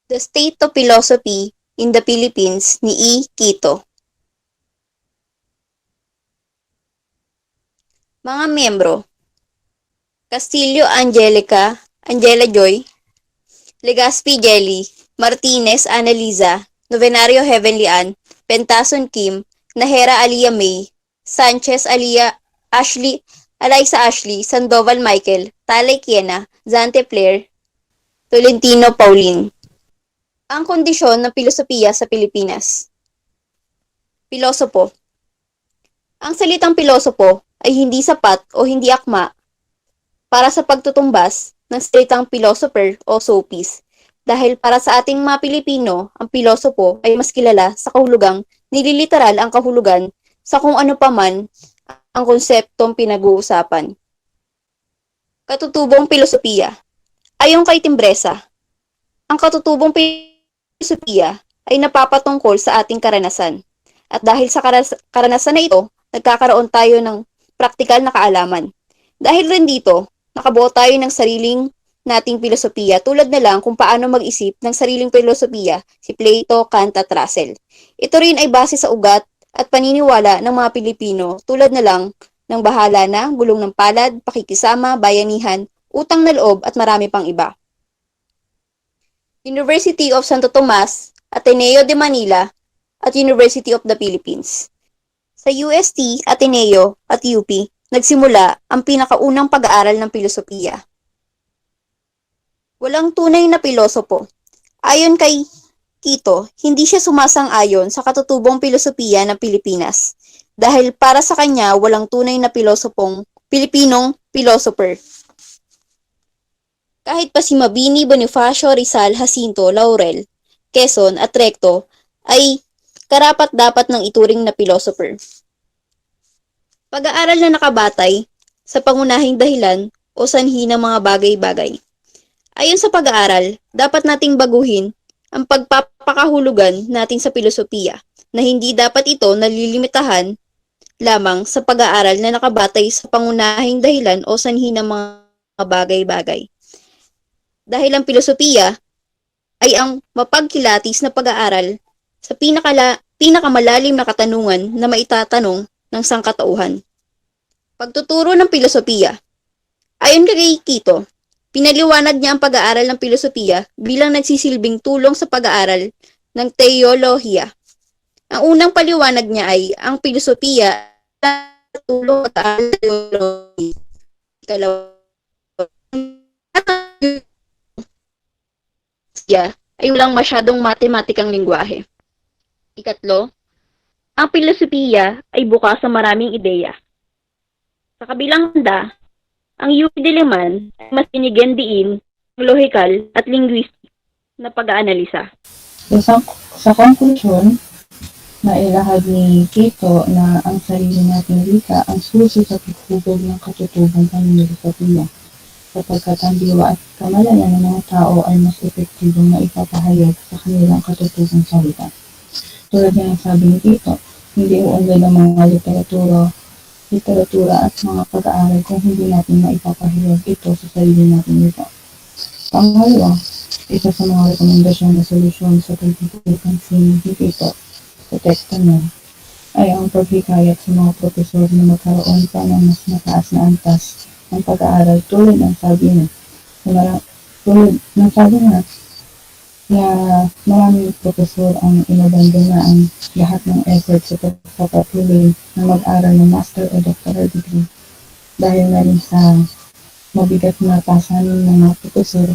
The State of Philosophy in the Philippines ni E. Quito. Mga miyembro: Castillo Angela Joy, Legaspi Jelly, Martinez Annaliza, Novenario Heavenly Ann, Pentason Kim, Nahera Alia May, Sanchez Eliza Ashley, Sandoval Michael, Talay Kiena, Zante Flair, Tolentino Pauline. Ang kondisyon ng pilosopiya sa Pilipinas. Pilosopo. Ang salitang pilosopo ay hindi sapat o hindi akma para sa pagtutumbas ng salitang philosopher o sophist, dahil para sa ating mga Pilipino, ang pilosopo ay mas kilala sa kahulugang nililiteral ang kahulugan sa kung ano paman ang konseptong pinag-uusapan. Katutubong pilosopiya. Ayon kay Timbresa, ang katutubong pilosopiya ay napapatungkol sa ating karanasan. At dahil sa karanasan na ito, nagkakaroon tayo ng praktikal na kaalaman. Dahil rin dito, nakabuo tayo ng sariling nating pilosopiya, tulad na lang kung paano mag-isip ng sariling pilosopiya si Plato, Kant at Russell. Ito rin ay base sa ugat at paniniwala ng mga Pilipino, tulad na lang ng bahala na, gulong ng palad, pakikisama, bayanihan, utang na loob at marami pang iba. University of Santo Tomas, Ateneo de Manila, at University of the Philippines. Sa UST, Ateneo at UP, nagsimula ang pinakaunang pag-aaral ng pilosopiya. Walang tunay na pilosopo. Ayon kay Quito, hindi siya sumasang-ayon sa katutubong pilosopiya ng Pilipinas dahil para sa kanya walang tunay na Pilipinong philosopher. Kahit pa si Mabini, Bonifacio, Rizal, Jacinto, Laurel, Quezon at Recto ay karapat-dapat ng ituring na philosopher. Pag-aaral na nakabatay sa pangunahing dahilan o sanhi ng mga bagay-bagay. Ayon sa pag-aaral, dapat nating baguhin ang pagpapakahulugan natin sa pilosopiya na hindi dapat ito nalilimitahan lamang sa pag-aaral na nakabatay sa pangunahing dahilan o sanhi ng mga bagay-bagay. Dahil ang pilosopiya ay ang mapagkilatis na pag-aaral sa pinakamalalim na katanungan na maitatanong ng sangkatauhan. Pagtuturo ng pilosopiya. Ayon kay Quito, pinaliwanag niya ang pag-aaral ng pilosopiya bilang nagsisilbing tulong sa pag-aaral ng teolohiya. Ang unang paliwanag niya ay ang pilosopiya ay tulong sa pag-aaral ng teolohiya. Ay walang masyadong matematikang lingwahe. Ikatlo, ang pilosopiya ay bukas sa maraming ideya. Sa kabilang banda, ang UP Diliman ay mas binigyan diin ng lohikal at linguistic na pag-aanalisa. Sa konklusyon, nailahad ni Quito na ang sarili nating wika ang susi sa paghubog ng katutubong paninilosopiya, sapagkat ang diwa at kamalayan ng mga tao ay mas epektibong na ipapahayag sa kanilang katutubong salita. Tulad nga ng sabi ni Quito, hindi uunlad ng mga literatura at mga pag-aaral kung hindi natin maipapahayag ito sa sarili natin wika. Pangalawa, isa sa mga rekomendasyon na solusyon sa pagpipansin ni Quito sa teksto niya ay ang paghikayat sa mga profesor na magkaroon pa ng mas mataas na antas ng pag-aaral, tulad ng sabi niya na maraming profesor ang inabandona ang lahat ng effort sa pagpapatuloy na mag-aral ng master o doctoral degree dahil na rin sa mabigat na pasanin ng mga profesor,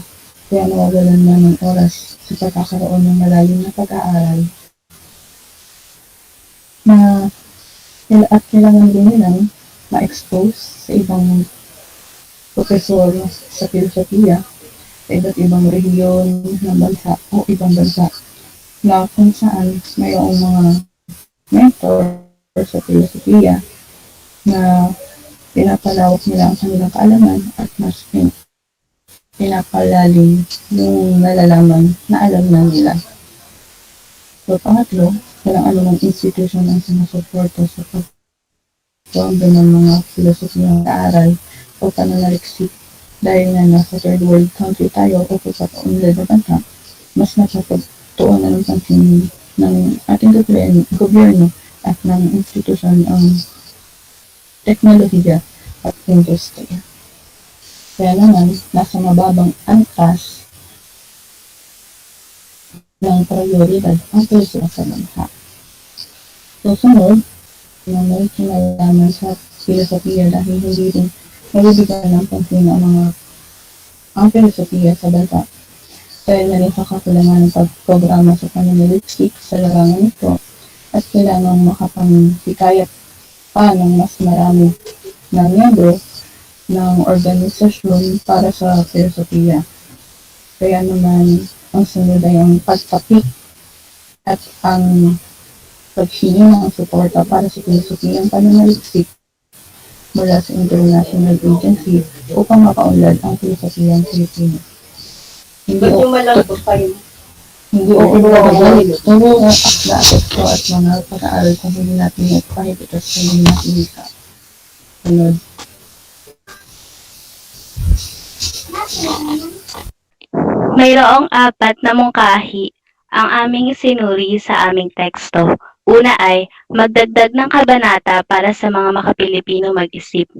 kaya nawawalan na ng oras sa pagkakaroon ng malalim na pag-aaral na at kailangan din nilang ma-expose sa ibang profesor sa filosofiya sa iba't ibang rehiyon ng bansa o ibang bansa na kung saan mayroong mga mentor sa filosofiya na pinapalawak nila ang kanilang kaalaman at mas pinapalalim yung nalalaman na alam na nila. So, pangatlo, walang anumang institution ang sumusuporto sa pagbuwang ng mga filosofiyang aaral o pananaliksik dahil na nasa third world country tayo o pagpapaunlad na bansa. mas napapagtuunan ng pansin ng ating gobyerno at ng institusyon ang teknolohiya at industriya. Kaya naman, nasa mababang angkas ng prioridad ang kultura sa bansa. Susunod, na may kinalaman sa filosofiya dahil hindi rin nabibigyan ng pansin ang filosofiya sa bansa. Dahil na rin sa kakulangan ng pagprograma sa pananaliksik sa larangan nito at kailangang makapangsikayat pa ng mas marami na miyembro ng organisasyon para sa filosofiya. Kaya naman, ang sunod ay ang pagtapik at ang paghingi ng suporta para sa filosofiyang pananaliksik mula sa international agency upang makaunlad ang filosofiyang Pilipino. Hindi o malambot pa yun? hindi o puro akda, teksto at mga pag-aaral kung hindi natin kahit ito sa hindi natin wika. Sunod. Mayroong apat na mungkahi ang aming sinuri sa aming teksto. Una ay magdagdag ng kabanata para sa mga makapilipino mag-isip.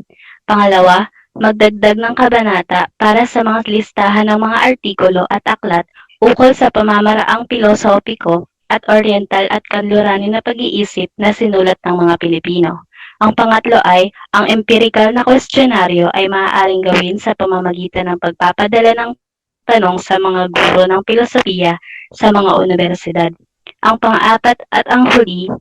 Pangalawa, magdagdag ng kabanata para sa mga listahan ng mga artikulo at aklat ukol sa pamamaraang pilosopiko at oriental at kanluranin na pag-iisip na sinulat ng mga Pilipino. Ang pangatlo ay, ang empirical na questionaryo ay maaaring gawin sa pamamagitan ng pagpapadala ng tanong sa mga guro ng filosofiya sa mga universidad. Ang pang-apat at ang huli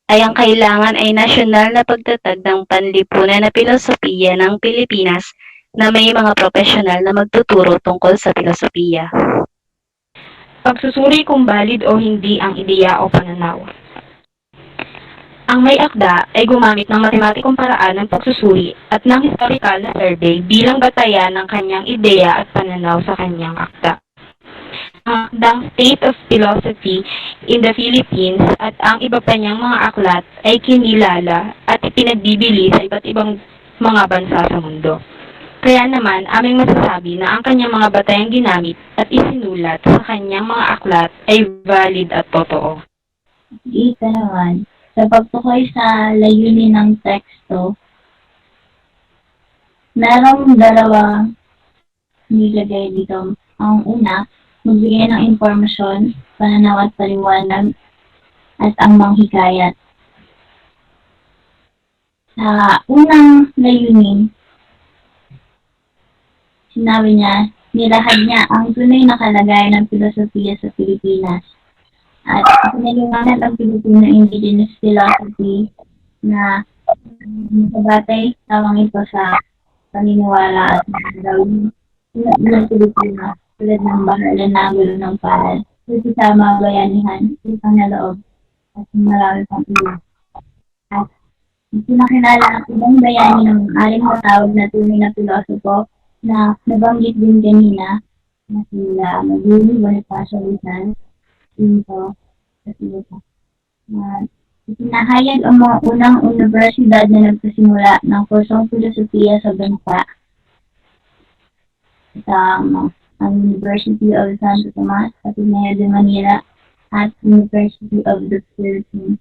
ay ang kailangan ay nasyonal na pagtatag ng panlipunan na filosofiya ng Pilipinas na may mga profesional na magtuturo tungkol sa filosofiya. Pagsusuri kung valid o hindi ang ideya o pananaw. Ang may akda ay gumamit ng matematikong paraan ng pagsusuri at ng historical na survey bilang batayan ng kanyang ideya at pananaw sa kanyang akda. Ang akdang State of Philosophy in the Philippines at ang iba pa niyang mga aklat ay kinilala at ipinagbibili sa iba't ibang mga bansa sa mundo. Kaya naman, aming masasabi na ang kanyang mga batayang ginamit at isinulat sa kanyang mga aklat ay valid at totoo. Ika naman, sa pagtukoy sa layunin ng teksto, merong dalawang nilagay dito. Ang una, magbigay ng impormasyon, pananaw at paliwanag, at ang manghikayat. Sa unang layunin, sinabi niya, nilahad niya ang tunay na kalagayan ng filosofiya sa Pilipinas. At pinaliwanag ang Filipino indigenous philosophy na nakabatay lamang ito sa paniniwala at gawin ng Pilipino tulad ng bahala na gulo ng paral, sa bayanihan, isang na loob, at marami pang iba. At pinakilala ang ibang bayani ng aling matawag na tunay na pilosopo na nabanggit din kanina na sila Maguli, Bonifacio Rizal, Pinto, at iba pa. Itinahayag ang mga unang universidad na nagpasimula ng kursong filosofiya sa bansa. Ang University of Santo Tomas, Ateneo de Manila, at University of the Philippines.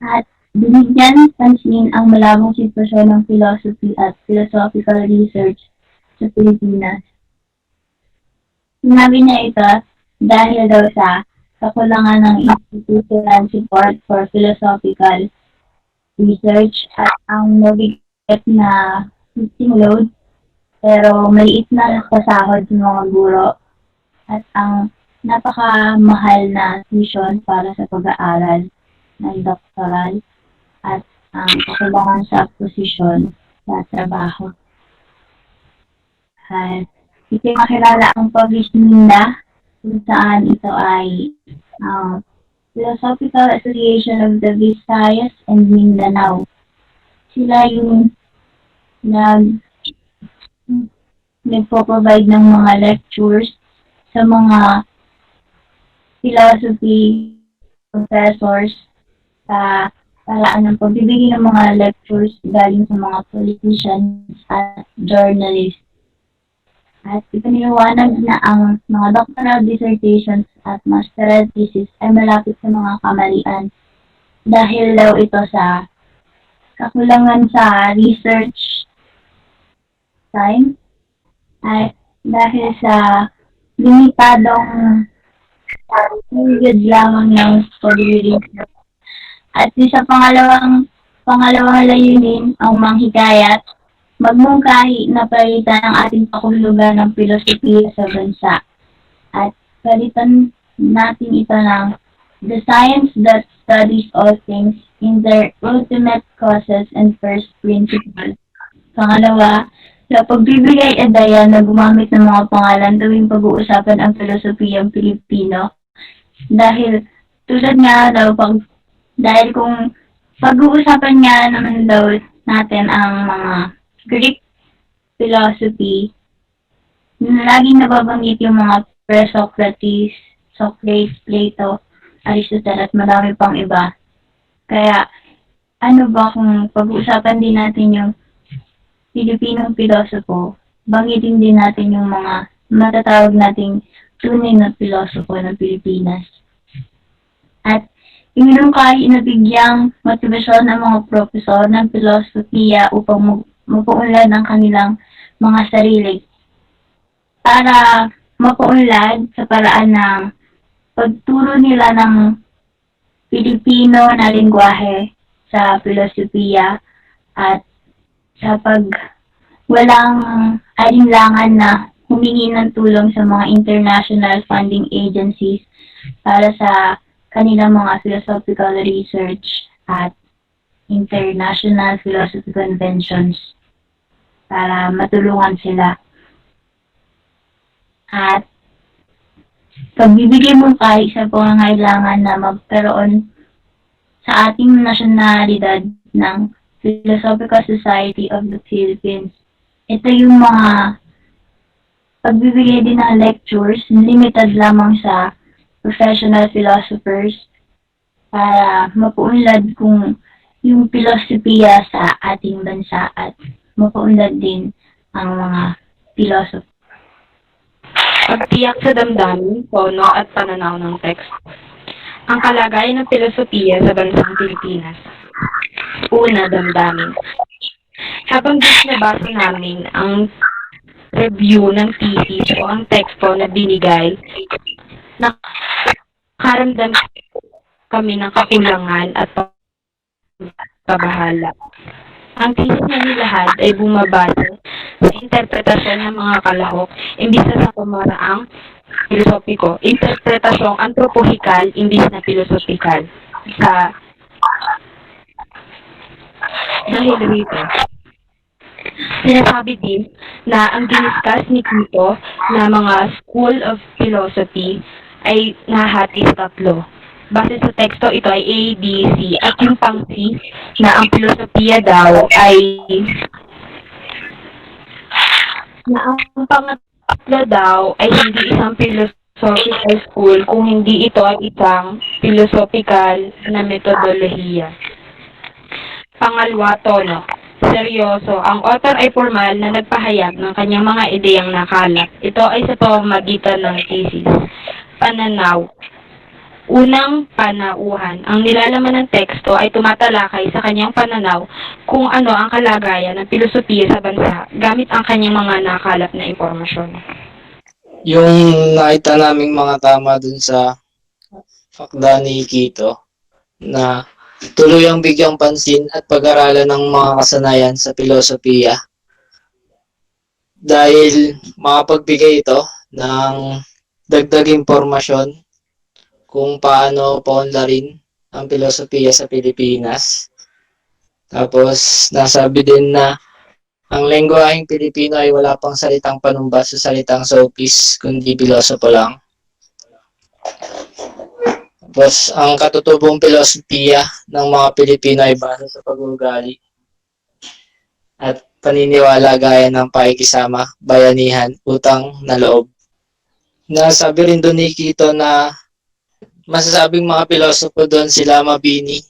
At binigyan pansin ang malabong sitwasyon ng philosophy at philosophical research sa Pilipinas. Sinabi niya ito dahil daw sa kakulangan ng institutional support for philosophical research at ang mabigat na teaching load pero maliit na pasahod sa mga guro at ang napakamahal na tuition para sa pag-aaral ng doctoral at ang kakulangan sa posisyon sa trabaho. At ipinakilala ang Pag-Isminda kung saan ito ay Philosophical Association of the Visayas and Mindanao. Sila yung nagpo-provide ng mga lectures sa mga philosophy professors sa paraan ng pagbibigay ng mga lectures galing sa mga politicians at journalists. At ipiniliwanag na ang mga doctoral dissertations at masteral thesis ay malapit sa mga kamalian dahil daw ito sa kakulangan sa research time at dahil sa limitadong period lamang ng pag-research. At sa pangalawang layunin ang manghikayat, magmungkahi na palitan ang ating pakulugan ng filosofiya sa bansa. At palitan natin ito ng the science that studies all things in their ultimate causes and first principles. Pangalawa, sa pagbibigay adaya na gumamit ng mga pangalan tuwing pag-uusapan ang filosofiyang Pilipino. Dahil tulad nga daw dahil kung pag-uusapan nga naman daw natin ang mga Greek philosophy, laging nababanggit yung mga pre-Socrates, Socrates, Plato, Aristotle at marami pang iba. Kaya ano ba kung pag-uusapan din natin yung Pilipinong pilosopo, banggitin din natin yung mga matatawag nating tunay na pilosopo ng Pilipinas. At iminungkahi na bigyang motibasyon ng mga profesor ng filosofiya upang mapaunlad ang kanilang mga sarili para mapaunlad sa paraan ng pagturo nila ng Pilipino na lengguwahe sa filosofiya at sa walang alinlangan na humingi ng tulong sa mga international funding agencies para sa kanilang mga philosophical research at international philosophy conventions para matulungan sila. At pagbibigay mo kahit sa pangangailangan na magkaroon sa ating nasyonalidad ng Philosophical Society of the Philippines. Ito yung mga pagbibigay din ng lectures, limited lamang sa professional philosophers para mapaunlad kung yung filosofiya sa ating bansa at mapaunlad din ang mga philosopher. Pagtiyak sa damdamin, tono at pananaw ng teksto. Ang kalagayan ng filosofiya sa bansang Pilipinas. Una, damdamin. Habang nabasa namin ang review ng thesis o ang teksto na binigay, nakaramdam kami ng kakulangan at pagkabahala. Ang thesis na nilahad ay bumabase sa interpretasyon ng mga kalahok imbis na sa pamaraang filosopiko, interpretasyong antropohikal imbis na filosopikal. Dahil rito, sinasabi din na ang diniscuss ni Quito na mga School of Philosophy ay nahati sa tatlo. Base sa teksto, ito ay A, B, C, at yung pang C na ang filosofiya daw ay na ang pangatlo daw ay hindi isang philosophical school kung hindi ito ay isang philosophical na metodolohiya. Pangalawa, tono. Seryoso, ang author ay formal na nagpahayag ng kanyang mga ideyang nakalat. Ito ay sa pamamagitan ng thesis. Pananaw. Unang panauhan. Ang nilalaman ng teksto ay tumatalakay sa kanyang pananaw kung ano ang kalagayan ng filosofiya sa bansa gamit ang kanyang mga nakalat na impormasyon. Yung nakita naming mga tama dun sa fakda ni Quito na tuluyang bigyang pansin at pag-aralan ng mga kasanayan sa filosofiya dahil makapagbigay ito ng dagdag impormasyon kung paano paunlarin ang filosofiya sa Pilipinas. Tapos nasabi din na ang lengguwaheng Pilipino ay wala pang salitang panumbas sa salitang sopis, kundi pilosopo lang. Tapos ang katutubong filosofiya ng mga Pilipino ay base sa pag-uugali at paniniwala gaya ng pakikisama, bayanihan, utang na loob. Nasabi rin doon ni Quito na masasabing mga pilosopo doon sila mabini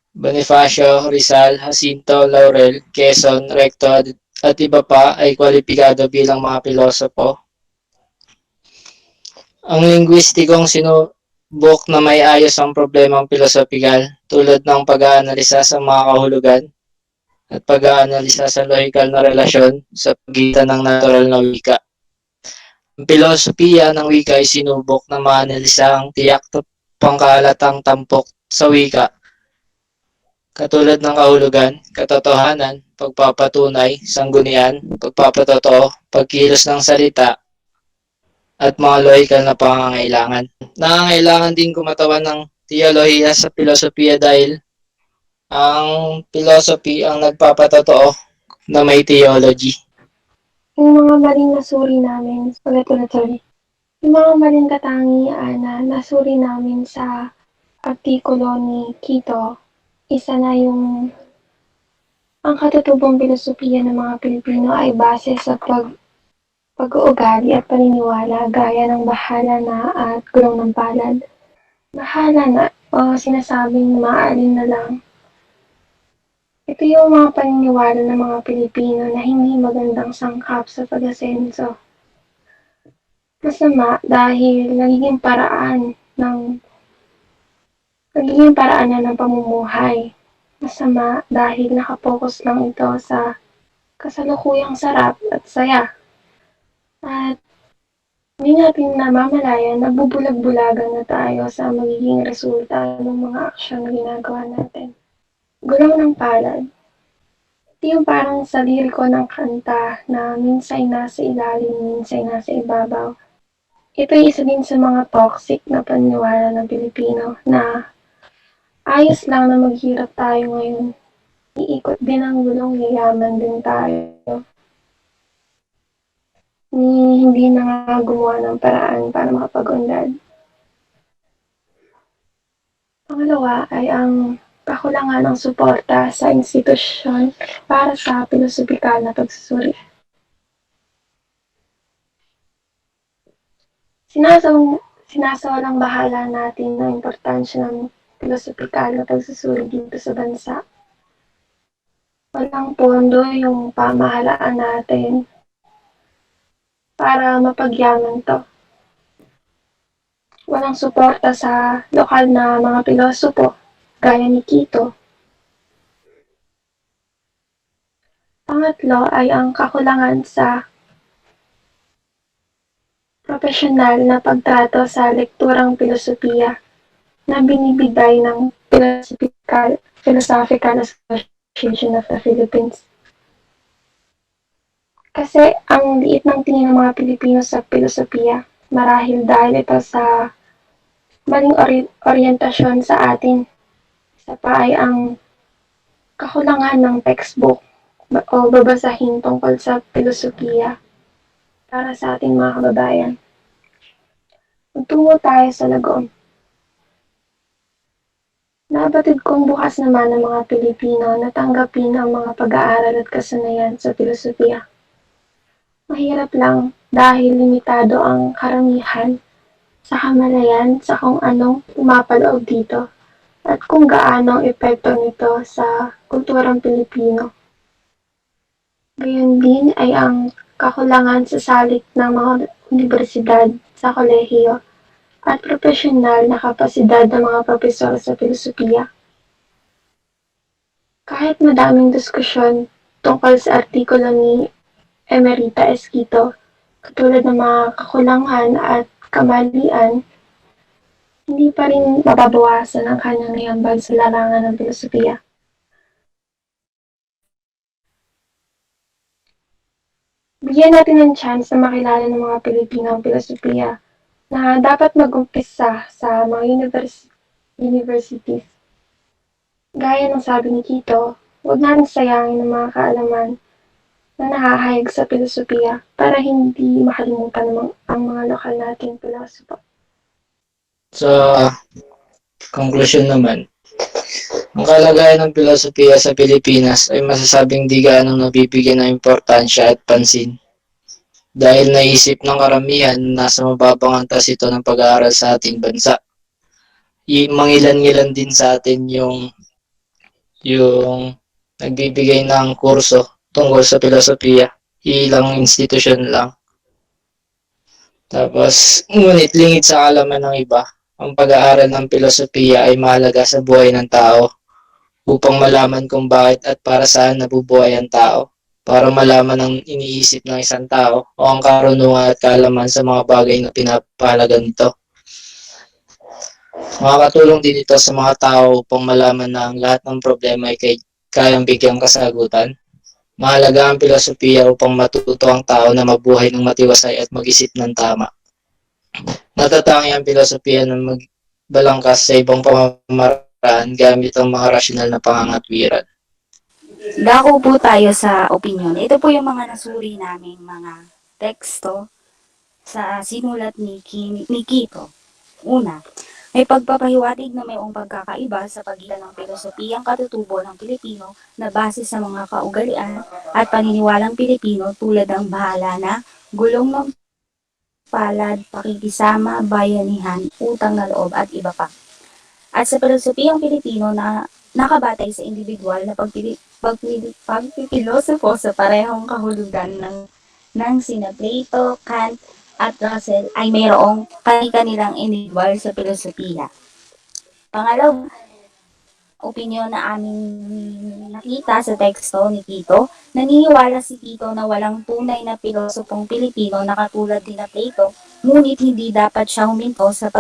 Bonifacio, Rizal, Jacinto, Laurel, Quezon, Recto at iba pa ay kwalipikado bilang mga pilosopo. Ang linguistikong sinubok na may ayos ang problemang pilosopikal tulad ng pag-aanalisa sa mga kahulugan at pag-aanalisa sa lohikal na relasyon sa pagitan ng natural na wika. Ang pilosopiya ng wika ay sinubok na maanalisa ang tiyak at pangkahalatang tampok sa wika, katulad ng kahulugan, katotohanan, pagpapatunay, sanggunian, pagpapatotoo, pagkilos ng salita, at mga lohikal na pangangailangan. Nangangailangan din kumatawan ng teolohiya sa filosofiya dahil ang philosophy ang nagpapatotoo na may theology. Yung mga maling nasuri namin, yung mga maling katangian na nasuri namin sa artikulo ni Quito, isa na yung ang katutubong filosofiya ng mga Pilipino ay base sa pag-uugali at paniniwala gaya ng bahala na at gulong ng palad. Bahala na o sinasabing maalin na lang. Ito yung mga paniniwala ng mga Pilipino na hindi magandang sangkap sa pag-asenso. Masama dahil nagiging paraan na ng pamumuhay. Masama dahil nakapokus lang ito sa kasalukuyang sarap at saya. At hindi natin namamalayan na bubulag-bulagan na tayo sa magiging resulta ng mga aksyon na ginagawa natin. Gulong ng palad. Ito yung parang sa liriko ng kanta na minsan nasa ilalim, minsan nasa ibabaw. Ito ay isa din sa mga toxic na paniniwala ng Pilipino na ayos lang na maghirap tayo ngayon. Iikot din ang gulong, yayaman din tayo. Hindi na nga gumawa ng paraan para makapag-unlad. Pangalawa ay ang kakulangan ng suporta sa institusyon para sa pilosopikal na pagsusuri. Sinasawalang bahala natin ng importansya ng pilosopikal na pagsusuri dito sa bansa. Walang pondo yung pamahalaan natin para mapagyaman to. Walang suporta sa lokal na mga pilosopo gaya ni Quito. Pangatlo ay ang kakulangan sa profesional na pagtrato sa lekturang filosofiya na binibigay ng Philosophical Association of the Philippines. Kasi ang liit ng tingin ng mga Pilipino sa filosofiya, marahil dahil ito sa maling orientasyon sa atin. Isa pa ay ang kakulangan ng textbook o babasahin tungkol sa filosofiya para sa ating mga kababayan. Magtungo tayo sa Lagoon. Nabatid kong bukas naman ng mga Pilipino na tanggapin ang mga pag-aaral at kasanayan sa filosofiya. Mahirap lang dahil limitado ang karamihan sa kamalayan sa kung anong pumapaloob dito at kung gaano ang epekto nito sa kulturang Pilipino. Gayon din ay ang kakulangan sa salik ng mga universidad sa kolehiyo at profesional na kapasidad ng mga propesor sa filosofiya. Kahit madaming diskusyon tungkol sa artikulo ni Emerita Esquito, katulad ng mga kakulangan at kamalian, hindi pa rin mababawasan ang kanyang naiambag sa larangan ng filosofiya. Bigyan natin ng chance na makilala ng mga Pilipino ang filosofiya na dapat mag-umpisa sa mga universities. Gaya ng sabi ni Quito, huwag natin sayangin ang mga kaalaman na nahahayag sa filosofiya para hindi makalimutan ang mga lokal nating pilosopo. Sa conclusion naman, ang kalagayan ng filosofiya sa Pilipinas ay masasabing di gaanong nabibigyan ng importansya at pansin. Dahil naisip ng karamihan na nasa mababang antas ito ng pag-aaral sa ating bansa. Mangilan-ngilan din sa atin yung yung nagbibigay ng kurso tungkol sa filosofiya. Ilang institusyon lang. Tapos, ngunit lingid sa kaalaman ng iba, ang pag-aaral ng filosofiya ay mahalaga sa buhay ng tao upang malaman kung bakit at para saan nabubuhay ang tao, para malaman ang iniisip ng isang tao o ang karunungan at kaalaman sa mga bagay na pinapahalaga nito. Makakatulong din ito sa mga tao upang malaman na ang lahat ng problema ay kayang bigyang kasagutan. Mahalaga ang filosofiya upang matuto ang tao na mabuhay ng matiwasay at mag-isip ng tama. Natatangi ang filosofiya na magbalangkas sa ibang pamamaraan gamit ang mga rasyonal na pangangatwiran. Dako po tayo sa opinion. Ito po yung mga nasuri naming mga teksto sa sinulat ni Kito. Una, may pagpapahiwatig na mayroong pagkakaiba sa pagitan ng filosofiyang katutubo ng Pilipino na base sa mga kaugalian at paniniwalang Pilipino tulad ng bahala na, gulong ng palad, pakikisama, bayanihan, utang na loob at iba pa. At sa filosofiyang Pilipino na nakabatay sa individual na pagpipilosofo sa parehong kahulugan ng sina Plato, Kant, at Russell ay mayroong kanilang individual sa filosofiya. Pangalawa, opinyon na aming nakita sa teksto ni Kito, naniniwala si Kito na walang tunay na pilosopong Pilipino na katulad ni Plato, ngunit hindi dapat siya huminto sa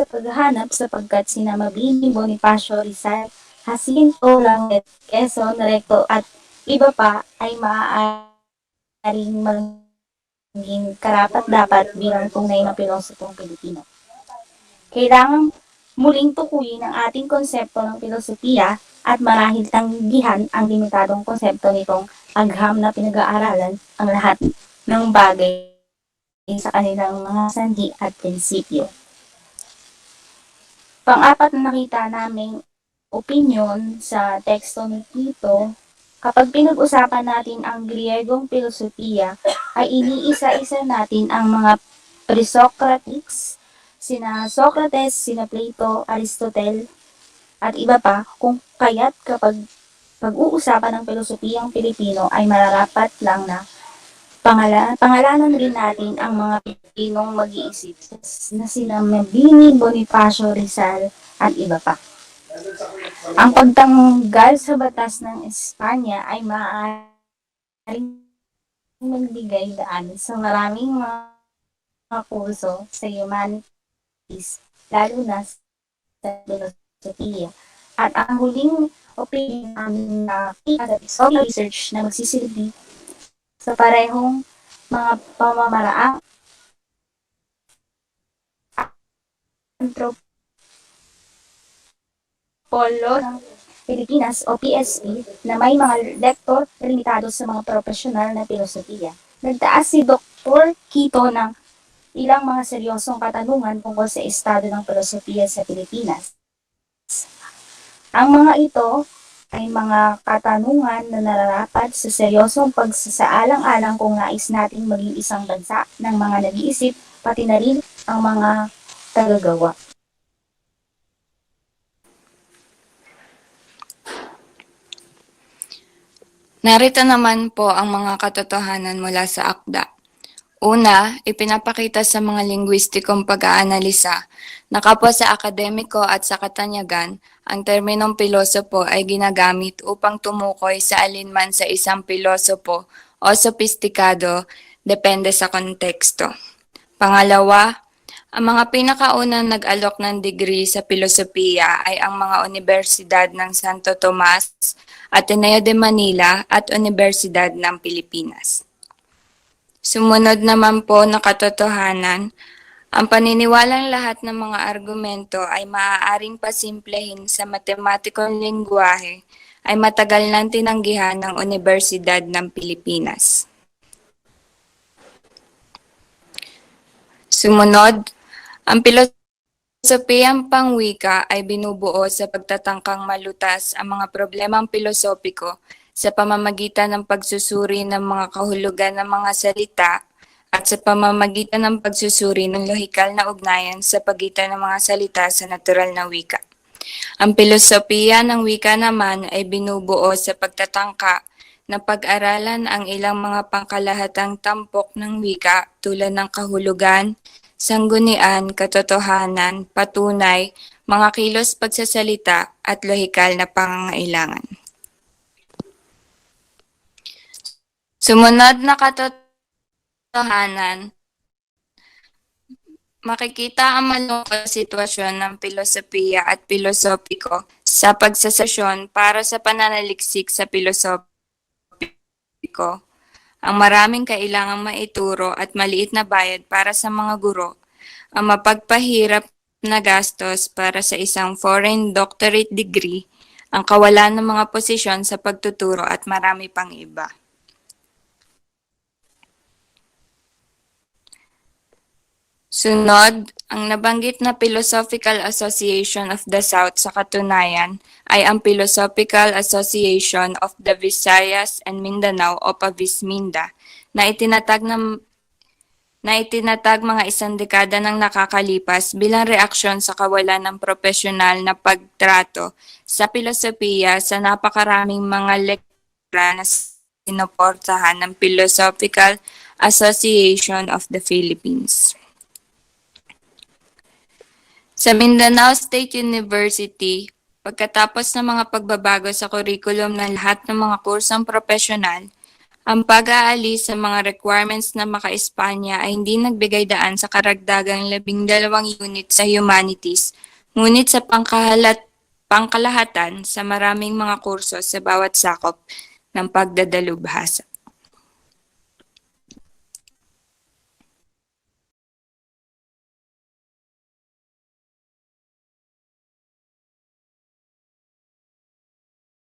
paghahanap sapagkat sina Mabini, Bonifacio, Rizal, Jacinto, Langlet, Quezon, Recto at iba pa ay maaaring maging karapat-dapat bilang tunay na pilosopong Pilipino. Kailangan muling tukuyin ang ating konsepto ng filosofiya at marahil tanggihan ang limitadong konsepto nitong agham na pinag-aaralan ang lahat ng bagay sa kanilang mga sanhi at prinsipyo. Pang-apat na nakita naming opinyon sa teksto ni Kito, kapag pinag-usapan natin ang Griegong filosofiya, ay iniisa-isa natin ang mga pre-Socratics, sina Socrates, sina Plato, Aristotle, at iba pa, kung kaya't kapag pag-uusapan ng filosofiyang Pilipino ay mararapat lang na pangalanan rin natin ang mga Pilipinong mag-iisip na sina Mabini, Bonifacio, Rizal, at iba pa. Ang pagtanggal sa batas ng Espanya ay maaaring magbigay daan sa maraming mga kurso sa humanities, lalo na sa filosofiya. At ang huling opinion namin na sa research na magsisilbi sa parehong mga pamamaraang Polo ng Pilipinas o PSP na may mga lektor limitado sa mga profesional na filosofiya. Nagtaas si Dr. Kito ng ilang mga seryosong katanungan tungkol sa estado ng filosofiya sa Pilipinas. Ang mga ito ay mga katanungan na nararapat sa seryosong pagsasaalang-alang kung nais nating maging isang bansa ng mga nag-iisip, pati na rin ang mga tagagawa. Narito naman po ang mga katotohanan mula sa akda. Una, ipinapakita sa mga linguistikong pag-aanalisa na kapwa sa akademiko at sa katanyagan, ang terminong pilosopo ay ginagamit upang tumukoy sa alinman sa isang pilosopo o sopistikado, depende sa konteksto. Pangalawa, ang mga pinakaunang nag-alok ng degree sa pilosopiya ay ang mga Universidad ng Santo Tomas, Ateneo de Manila at Universidad ng Pilipinas. Sumunod naman po na katotohanan, ang paniniwalang lahat ng mga argumento ay maaaring pasimplehin sa matematikong lengguwahe ay matagal nang tinanggihan ng Universidad ng Pilipinas. Sumunod, ang filosofiyang pangwika ay binubuo sa pagtatangkang malutas ang mga problemang pilosopiko sa pamamagitan ng pagsusuri ng mga kahulugan ng mga salita at sa pamamagitan ng pagsusuri ng lohikal na ugnayan sa pagitan ng mga salita sa natural na wika. Ang pilosopiya ng wika naman ay binubuo sa pagtatangka na pag-aralan ang ilang mga pangkalahatang tampok ng wika tulad ng kahulugan, sanggunian, katotohanan, patunay, mga kilos pagsasalita at lohikal na pangangailangan. Sumunod na katotohanan, makikita ang malungkot na sitwasyon ng pilosopiya at pilosopiko sa pagsasasyon para sa pananaliksik sa pilosopiko. Ang maraming kailangang maituro at maliit na bayad para sa mga guro, ang mapagpahirap na gastos para sa isang foreign doctorate degree, ang kawalan ng mga posisyon sa pagtuturo at marami pang iba. Sunod, ang nabanggit na Philosophical Association of the South sa katunayan ay ang Philosophical Association of the Visayas and Mindanao o PAVISMINDA na itinatag mga isang dekada ng nakakalipas bilang reaksyon sa kawalan ng profesional na pagtrato sa pilosopiya sa napakaraming mga lektura na sinuportahan ng Philosophical Association of the Philippines. Sa Mindanao State University, pagkatapos ng mga pagbabago sa curriculum ng lahat ng mga kursong profesional, ang pag-aalis sa mga requirements na maka-Espanya ay hindi nagbigay daan sa karagdagang 12 unit sa humanities, ngunit sa pangkalahatan sa maraming mga kurso sa bawat sakop ng pagdadalubhasa.